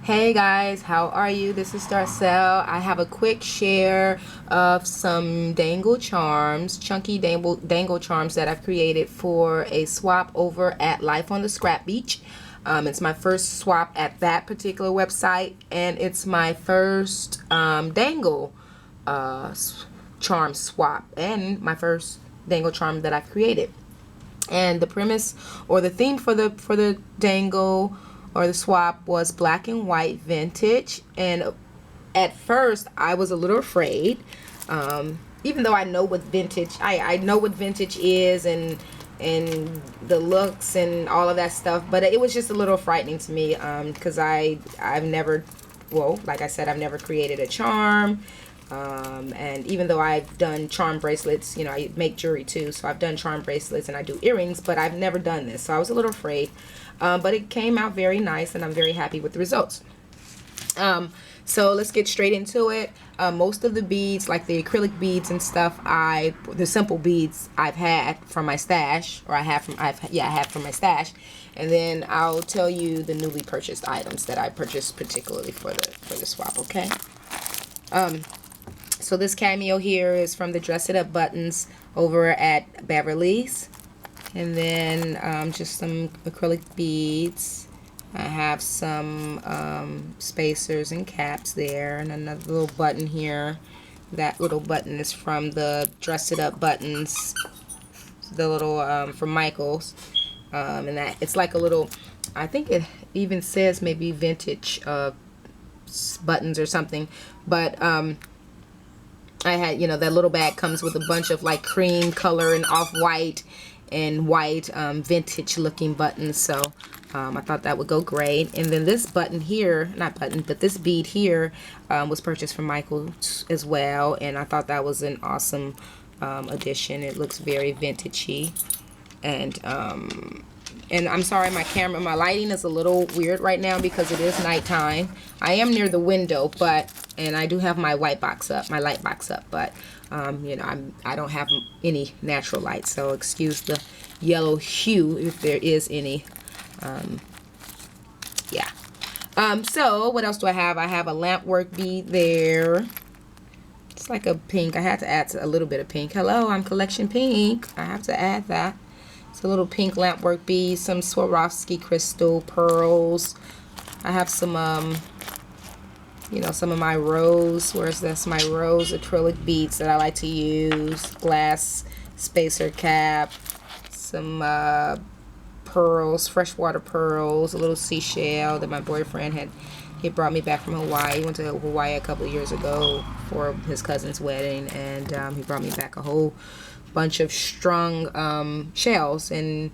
Hey guys, how are you? This is Darcel. I have a quick share of some dangle charms, chunky dangle charms that I've created for a swap over at Life on the Scrap Beach. It's my first swap at that particular website, and it's my first dangle uh, charm swap, and my first dangle charm that I've created. And the premise or the theme for the dangle or the swap was black and white vintage. And at first I was a little afraid, even though I know what vintage I know what vintage is, and the looks and all of that stuff, but it was just a little frightening to me, because I've never, well, like I said, I've never created a charm. And even though I've done charm bracelets, you know, I make jewelry too, so I've done charm bracelets and I do earrings, but I've never done this, so I was a little afraid. But it came out very nice, and I'm very happy with the results. So let's get straight into it. Most of the beads, like the acrylic beads and stuff, the simple beads I've had from my stash, or I have from my stash, and then I'll tell you the newly purchased items that I purchased particularly for the swap. Okay. So this cameo here is from the Dress It Up buttons over at Beverly's. And then just some acrylic beads. I have some spacers and caps there, and another little button here. That little button is from the Dress It Up buttons, the little from Michaels. And that it's like a little, I think it even says maybe vintage buttons or something, but I had, you know, that little bag comes with a bunch of like cream color and off-white and white vintage looking buttons, so I thought that would go great. And then this button here, not button, but this bead here was purchased from Michaels as well, and I thought that was an awesome addition. It looks very vintagey. And I'm sorry, my lighting is a little weird right now because it is nighttime. I am near the window, and I do have my light box up, but you know, I don't have any natural light, so excuse the yellow hue if there is any. Yeah. So what else do I have? I have a lamp work bead there. It's like a pink. I had to add a little bit of pink. Hello, I'm collection pink. I have to add that. It's a little pink lamp work bead, some Swarovski crystal pearls. I have some you know, some of my rose, where's this, my rose acrylic beads that I like to use, glass spacer cap, some pearls, freshwater pearls, a little seashell that my boyfriend he brought me back from Hawaii. He went to Hawaii a couple of years ago for his cousin's wedding, and he brought me back a whole bunch of strung shells, and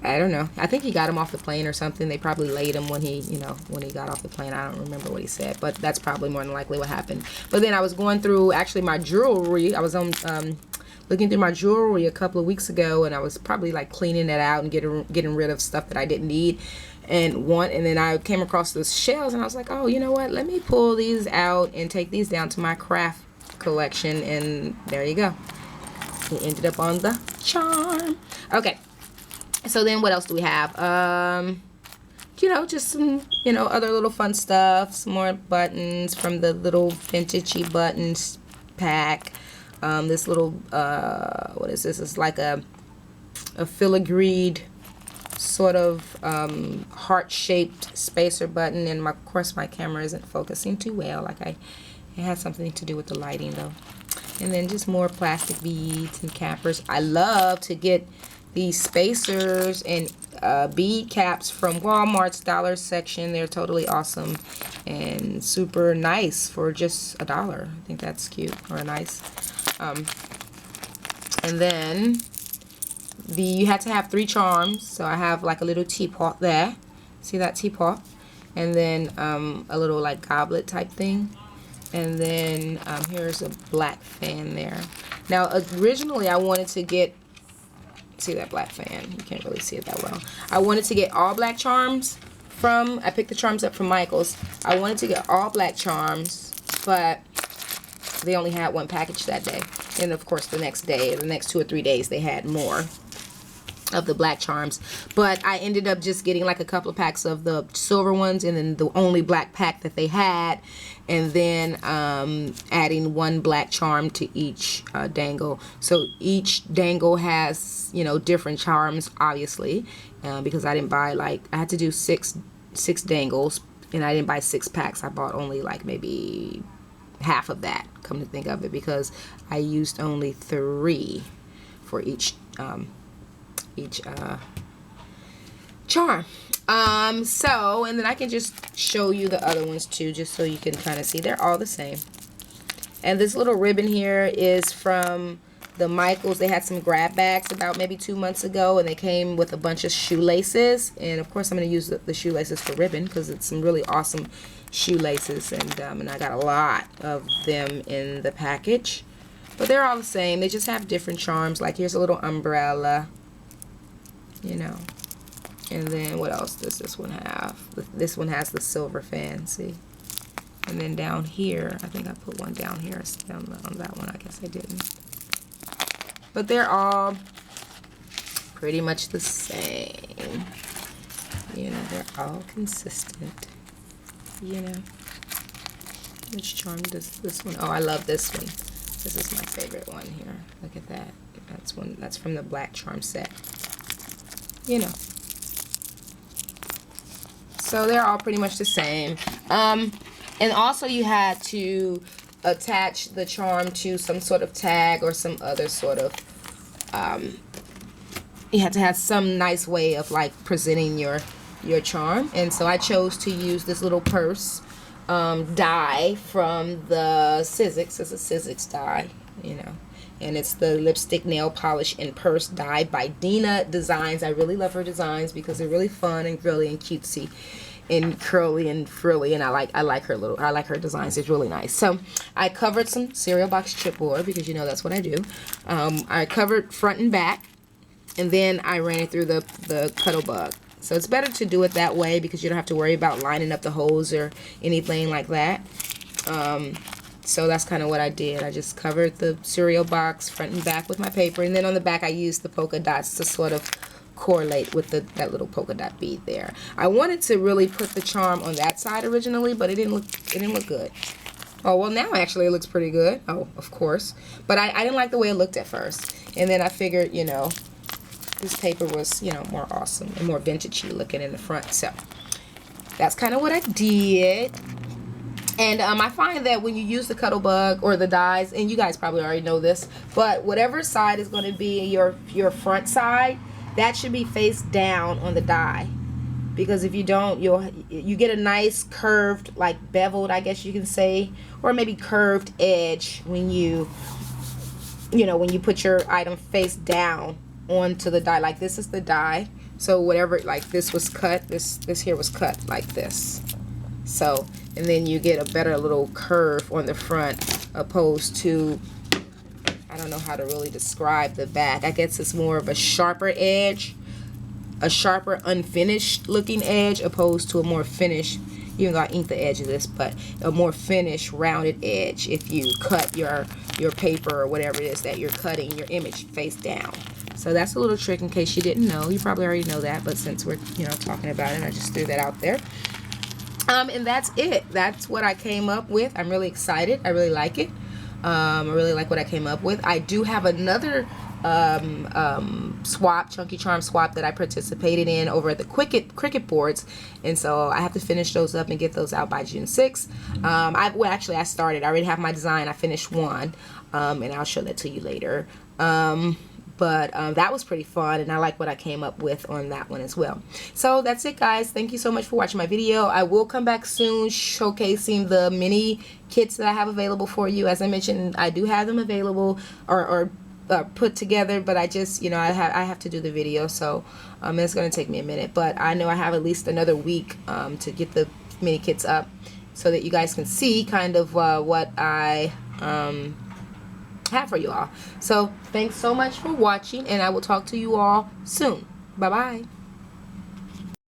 I don't know. I think he got him off the plane or something. They probably laid him when he got off the plane. I don't remember what he said, but that's probably more than likely what happened. But then I was going through actually my jewelry. I was on looking through my jewelry a couple of weeks ago, and I was probably like cleaning it out and getting rid of stuff that I didn't need and then I came across those shells, and I was like, oh, you know what? Let me pull these out and take these down to my craft collection, and there you go. We ended up on the charm. Okay. So then what else do we have? You know, just some, you know, other little fun stuff. Some more buttons from the little vintagey buttons pack. This little, what is this? It's like a filigreed sort of heart-shaped spacer button. And of course my camera isn't focusing too well. It has something to do with the lighting though. And then just more plastic beads and cappers. I love to get these spacers and bead caps from Walmart's dollar section. They're totally awesome and super nice for just $1. I think that's cute or nice. And then you had to have 3 charms. So I have like a little teapot there. See that teapot? And then a little like goblet type thing. And then here's a black fan there. Now originally I wanted to get, see that black fan, you can't really see it that well. I wanted to get all black charms I picked the charms up from Michaels. I wanted to get all black charms, but they only had 1 package that day. And of course the next day, the next 2 or 3 days, they had more. of the black charms, but I ended up just getting like a couple of packs of the silver ones and then the only black pack that they had, and then adding one black charm to each dangle. So each dangle has, you know, different charms, obviously, because I didn't buy, like, I had to do six dangles, and I didn't buy 6 packs. I bought only like maybe half of that, come to think of it, because I used only 3 for each charm. So, and then I can just show you the other ones too, just so you can kind of see they're all the same. And this little ribbon here is from the Michaels. They had some grab bags about maybe 2 months ago, and they came with a bunch of shoelaces. And of course I'm going to use the shoelaces for ribbon, because it's some really awesome shoelaces, and I got a lot of them in the package. But they're all the same. They just have different charms. Like, here's a little umbrella, you know. And then what else does this one have? This one has the silver fan, see? And then down here, I think I put one down here on that one. I guess I didn't. But they're all pretty much the same. You know, they're all consistent. You know. Which charm does this one? Oh, I love this one. This is my favorite one here. Look at that. That's from the black charm set. You know. So they're all pretty much the same. And also you had to attach the charm to some sort of tag or some other sort of, you had to have some nice way of like presenting your charm. And so I chose to use this little purse die from the Sizzix. It's a Sizzix die, you know. And it's the lipstick, nail polish, and purse die by Dina Designs. I really love her designs because they're really fun and girly and cutesy and curly and frilly, and I like her designs. It's really nice. So I covered some cereal box chipboard, because you know that's what I do. I covered front and back, and then I ran it through the Cuttlebug. So it's better to do it that way, because you don't have to worry about lining up the holes or anything like that. So that's kind of what I did. I just covered the cereal box front and back with my paper, and then on the back I used the polka dots to sort of correlate with that little polka dot bead there. I wanted to really put the charm on that side originally, but it didn't look good. Oh, well, now actually it looks pretty good. Oh, of course. But I didn't like the way it looked at first. And then I figured, you know, this paper was, you know, more awesome and more vintagey looking in the front. So that's kind of what I did. And I find that when you use the Cuttlebug or the dies, and you guys probably already know this, but whatever side is going to be your front side, that should be face down on the die. Because if you don't, you get a nice curved, like beveled, I guess you can say, or maybe curved edge when you when you put your item face down onto the die. Like this is the die, so whatever, like this was cut, this here was cut like this. So, and then you get a better little curve on the front, opposed to, I don't know how to really describe the back. I guess it's more of a sharper edge, a sharper unfinished looking edge, opposed to a more finished, even though I inked the edge of this, but a more finished rounded edge if you cut your paper or whatever it is that you're cutting your image face down. So that's a little trick in case you didn't know. You probably already know that, but since we're talking about it, I just threw that out there. And that's it. That's what I came up with. I'm really excited. I really like it. I really like what I came up with. I do have another swap, Chunky Charm swap, that I participated in over at the Cricut boards, and so I have to finish those up and get those out by June 6th. I started. I already have my design. I finished one, and I'll show that to you later. But that was pretty fun, and I like what I came up with on that one as well. So that's it, guys. Thank you so much for watching my video. I will come back soon showcasing the mini kits that I have available for you. As I mentioned, I do have them available or put together, but I just, I have to do the video, so it's going to take me a minute. But I know I have at least another week to get the mini kits up so that you guys can see kind of what I have for you all. So thanks so much for watching, and I will talk to you all soon. Bye bye.